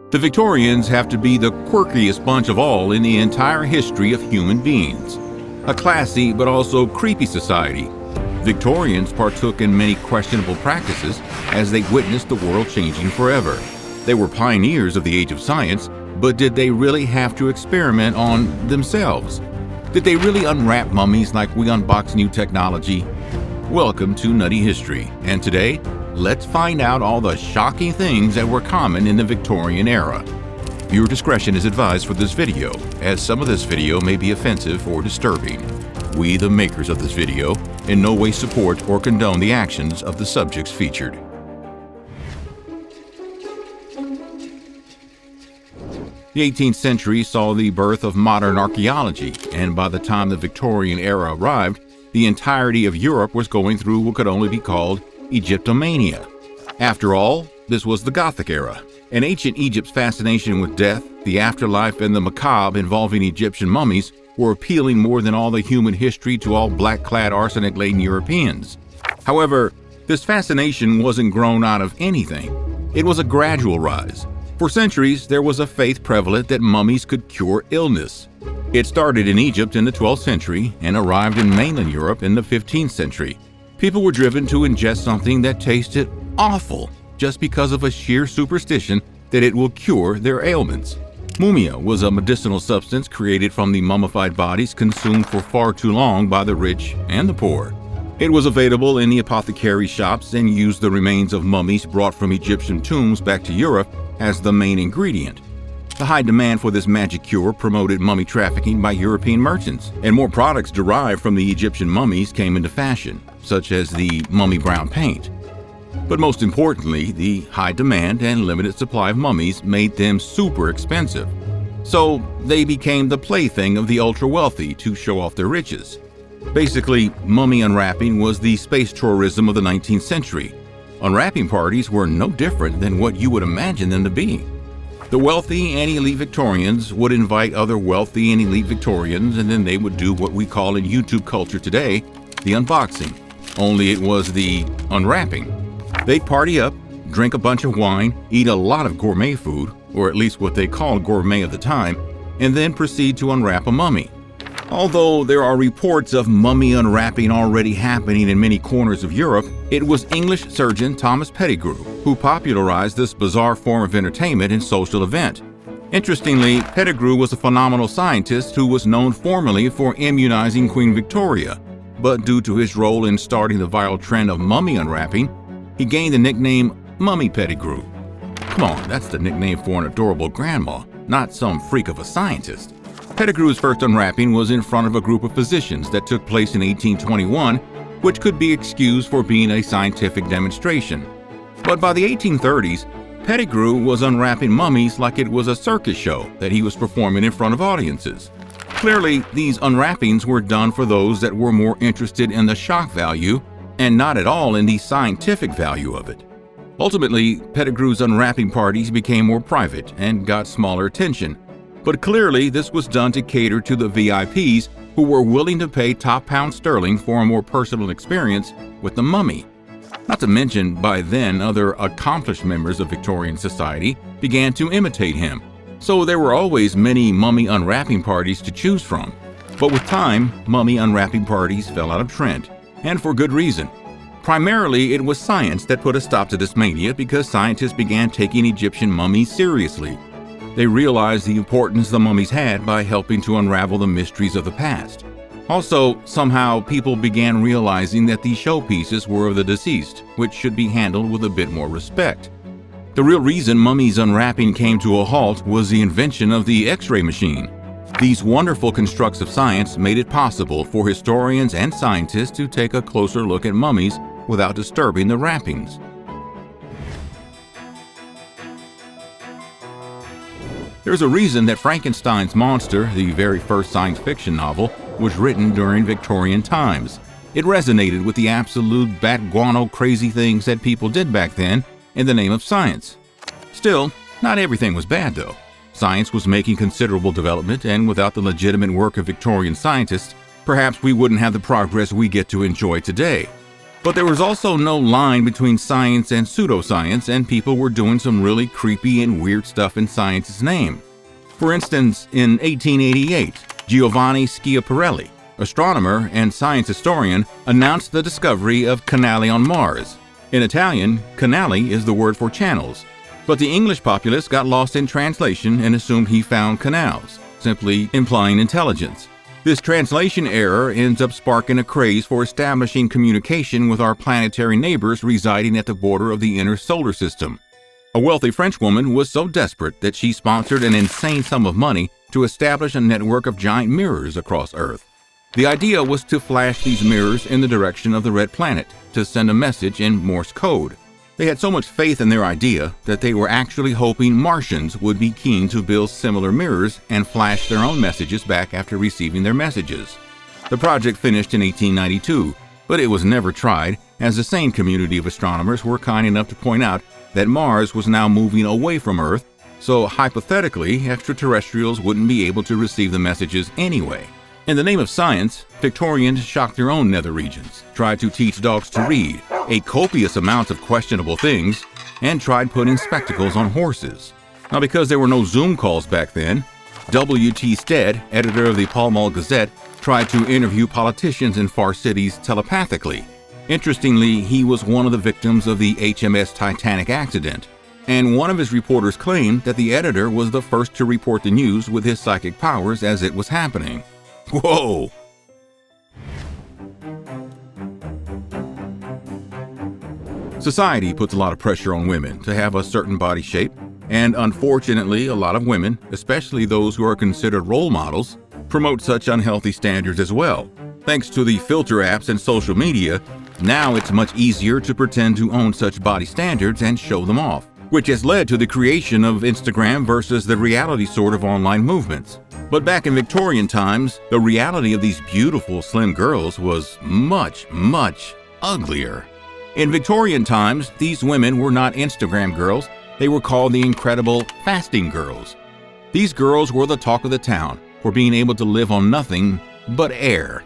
The Victorians have to be the quirkiest bunch of all in the entire history of human beings. A classy but also creepy society. Victorians partook in many questionable practices as they witnessed the world changing forever. They were pioneers of the age of science, but did they really have to experiment on themselves? Did they really unwrap mummies like we unbox new technology? Welcome to Nutty History, and today, let's find out all the shocking things that were common in the Victorian era. Viewer discretion is advised for this video, as some of this video may be offensive or disturbing. We, the makers of this video, in no way support or condone the actions of the subjects featured. The 18th century saw the birth of modern archaeology, and by the time the Victorian era arrived, the entirety of Europe was going through what could only be called Egyptomania. After all, this was the Gothic era, and ancient Egypt's fascination with death, the afterlife, and the macabre involving Egyptian mummies were appealing more than all the human history to all black-clad, arsenic-laden Europeans. However, this fascination wasn't grown out of anything. It was a gradual rise. For centuries, there was a faith prevalent that mummies could cure illness. It started in Egypt in the 12th century and arrived in mainland Europe in the 15th century. People were driven to ingest something that tasted awful just because of a sheer superstition that it will cure their ailments. Mumia was a medicinal substance created from the mummified bodies consumed for far too long by the rich and the poor. It was available in the apothecary shops and used the remains of mummies brought from Egyptian tombs back to Europe as the main ingredient. The high demand for this magic cure promoted mummy trafficking by European merchants, and more products derived from the Egyptian mummies came into fashion, such as the mummy brown paint. But most importantly, the high demand and limited supply of mummies made them super expensive. So they became the plaything of the ultra-wealthy to show off their riches. Basically, mummy unwrapping was the space tourism of the 19th century. Unwrapping parties were no different than what you would imagine them to be. The wealthy and elite Victorians would invite other wealthy and elite Victorians, and then they would do what we call in YouTube culture today, the unboxing. Only it was the unwrapping. They'd party up, drink a bunch of wine, eat a lot of gourmet food, or at least what they called gourmet at the time, and then proceed to unwrap a mummy. Although there are reports of mummy unwrapping already happening in many corners of Europe, it was English surgeon Thomas Pettigrew who popularized this bizarre form of entertainment and social event. Interestingly, Pettigrew was a phenomenal scientist who was known formerly for immunizing Queen Victoria, but due to his role in starting the viral trend of mummy unwrapping, he gained the nickname Mummy Pettigrew. Come on, that's the nickname for an adorable grandma, not some freak of a scientist. Pettigrew's first unwrapping was in front of a group of physicians that took place in 1821, which could be excused for being a scientific demonstration. But by the 1830s, Pettigrew was unwrapping mummies like it was a circus show that he was performing in front of audiences. Clearly, these unwrappings were done for those that were more interested in the shock value and not at all in the scientific value of it. Ultimately, Pettigrew's unwrapping parties became more private and got smaller attention. But clearly, this was done to cater to the VIPs who were willing to pay top pound sterling for a more personal experience with the mummy. Not to mention, by then, other accomplished members of Victorian society began to imitate him. So there were always many mummy unwrapping parties to choose from. But with time, mummy unwrapping parties fell out of trend, and for good reason. Primarily, it was science that put a stop to this mania because scientists began taking Egyptian mummies seriously. They realized the importance the mummies had by helping to unravel the mysteries of the past. Also, somehow people began realizing that these showpieces were of the deceased, which should be handled with a bit more respect. The real reason mummies unwrapping came to a halt was the invention of the X-ray machine. These wonderful constructs of science made it possible for historians and scientists to take a closer look at mummies without disturbing the wrappings. There's a reason that Frankenstein's monster, the very first science fiction novel, was written during Victorian times. It resonated with the absolute bat guano crazy things that people did back then in the name of science. Still, not everything was bad though. Science was making considerable development, and without the legitimate work of Victorian scientists, perhaps we wouldn't have the progress we get to enjoy today. But there was also no line between science and pseudoscience, and people were doing some really creepy and weird stuff in science's name. For instance, in 1888, Giovanni Schiaparelli, astronomer and science historian, announced the discovery of canali on Mars. In Italian, canali is the word for channels, but the English populace got lost in translation and assumed he found canals, simply implying intelligence. This translation error ends up sparking a craze for establishing communication with our planetary neighbors residing at the border of the inner solar system. A wealthy French woman was so desperate that she sponsored an insane sum of money to establish a network of giant mirrors across Earth. The idea was to flash these mirrors in the direction of the red planet to send a message in Morse code. They had so much faith in their idea that they were actually hoping Martians would be keen to build similar mirrors and flash their own messages back after receiving their messages. The project finished in 1892, but it was never tried, as the same community of astronomers were kind enough to point out that Mars was now moving away from Earth, so hypothetically, extraterrestrials wouldn't be able to receive the messages anyway. In the name of science, Victorians shocked their own nether regions, tried to teach dogs to read, ate copious amounts of questionable things, and tried putting spectacles on horses. Now, because there were no Zoom calls back then, W.T. Stead, editor of the Pall Mall Gazette, tried to interview politicians in far cities telepathically. Interestingly, he was one of the victims of the HMS Titanic accident, and one of his reporters claimed that the editor was the first to report the news with his psychic powers as it was happening. Whoa! Society puts a lot of pressure on women to have a certain body shape, and unfortunately, a lot of women, especially those who are considered role models, promote such unhealthy standards as well. Thanks to the filter apps and social media, now it's much easier to pretend to own such body standards and show them off, which has led to the creation of Instagram versus the reality sort of online movements. But back in Victorian times, the reality of these beautiful, slim girls was much, much uglier. In Victorian times, these women were not Instagram girls, they were called the incredible fasting girls. These girls were the talk of the town for being able to live on nothing but air.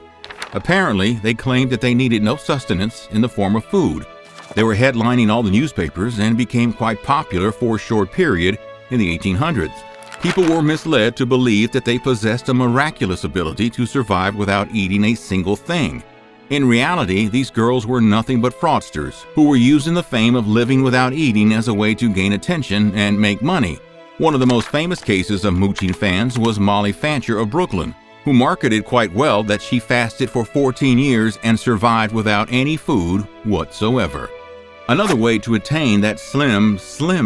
Apparently, they claimed that they needed no sustenance in the form of food. They were headlining all the newspapers and became quite popular for a short period in the 1800s. People were misled to believe that they possessed a miraculous ability to survive without eating a single thing. In reality, these girls were nothing but fraudsters who were using the fame of living without eating as a way to gain attention and make money. One of the most famous cases of mooching fans was MOLLIE FANCHER of Brooklyn, who marketed quite well that she fasted for 14 years and survived without any food whatsoever. Another way to attain that slim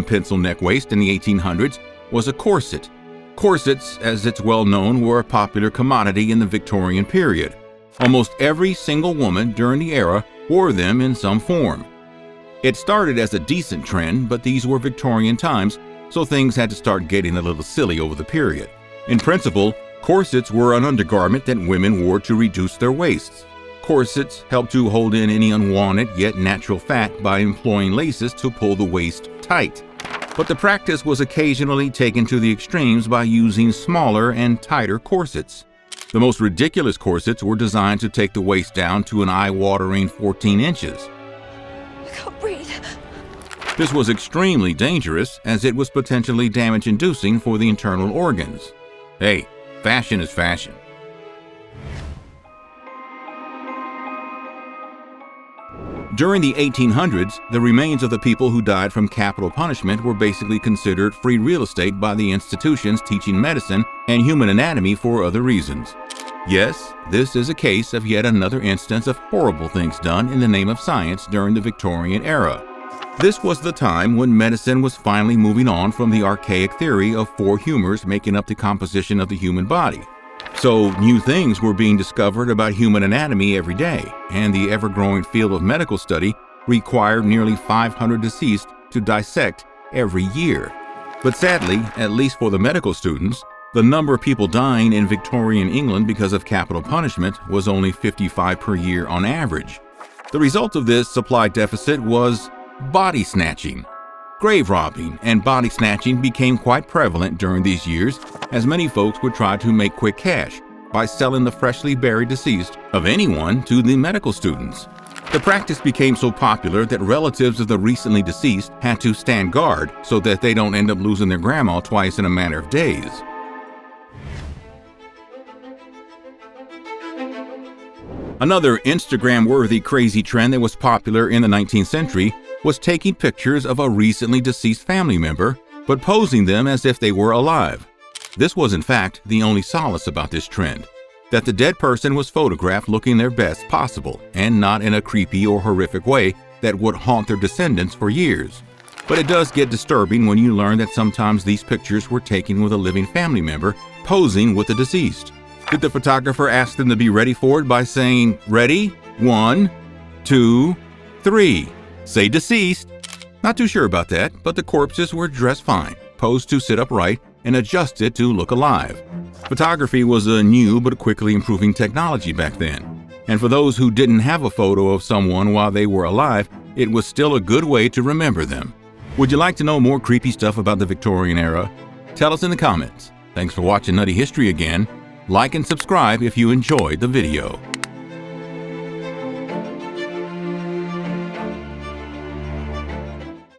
pencil neck waist in the 1800s was a corset. Corsets, as it's well known, were a popular commodity in the Victorian period. Almost every single woman during the era wore them in some form. It started as a decent trend, but these were Victorian times, so things had to start getting a little silly over the period. In principle, corsets were an undergarment that women wore to reduce their waists. Corsets helped to hold in any unwanted yet natural fat by employing laces to pull the waist tight. But the practice was occasionally taken to the extremes by using smaller and tighter corsets. The most ridiculous corsets were designed to take the waist down to an eye-watering 14 inches. I can't breathe. This was extremely dangerous as it was potentially damage-inducing for the internal organs. Hey, fashion is fashion. During the 1800s, the remains of the people who died from capital punishment were basically considered free real estate by the institutions teaching medicine and human anatomy for other reasons. Yes, this is a case of yet another instance of horrible things done in the name of science during the Victorian era. This was the time when medicine was finally moving on from the archaic theory of 4 humors making up the composition of the human body. So new things were being discovered about human anatomy every day, and the ever-growing field of medical study required nearly 500 deceased to dissect every year. But sadly, at least for the medical students, the number of people dying in Victorian England because of capital punishment was only 55 per year on average. The result of this supply deficit was body snatching. Grave robbing and body snatching became quite prevalent during these years, as many folks would try to make quick cash by selling the freshly buried deceased of anyone to the medical students. The practice became so popular that relatives of the recently deceased had to stand guard so that they don't end up losing their grandma twice in a matter of days. Another Instagram-worthy crazy trend that was popular in the 19th century was taking pictures of a recently deceased family member, but posing them as if they were alive. This was in fact the only solace about this trend, that the dead person was photographed looking their best possible and not in a creepy or horrific way that would haunt their descendants for years. But it does get disturbing when you learn that sometimes these pictures were taken with a living family member posing with the deceased. Did the photographer ask them to be ready for it by saying, "Ready? 1, 2, 3. Say deceased." Not too sure about that, but the corpses were dressed fine, posed to sit upright, and adjusted to look alive. Photography was a new but quickly improving technology back then. And for those who didn't have a photo of someone while they were alive, it was still a good way to remember them. Would you like to know more creepy stuff about the Victorian era? Tell us in the comments. Thanks for watching Nutty History again. Like and subscribe if you enjoyed the video.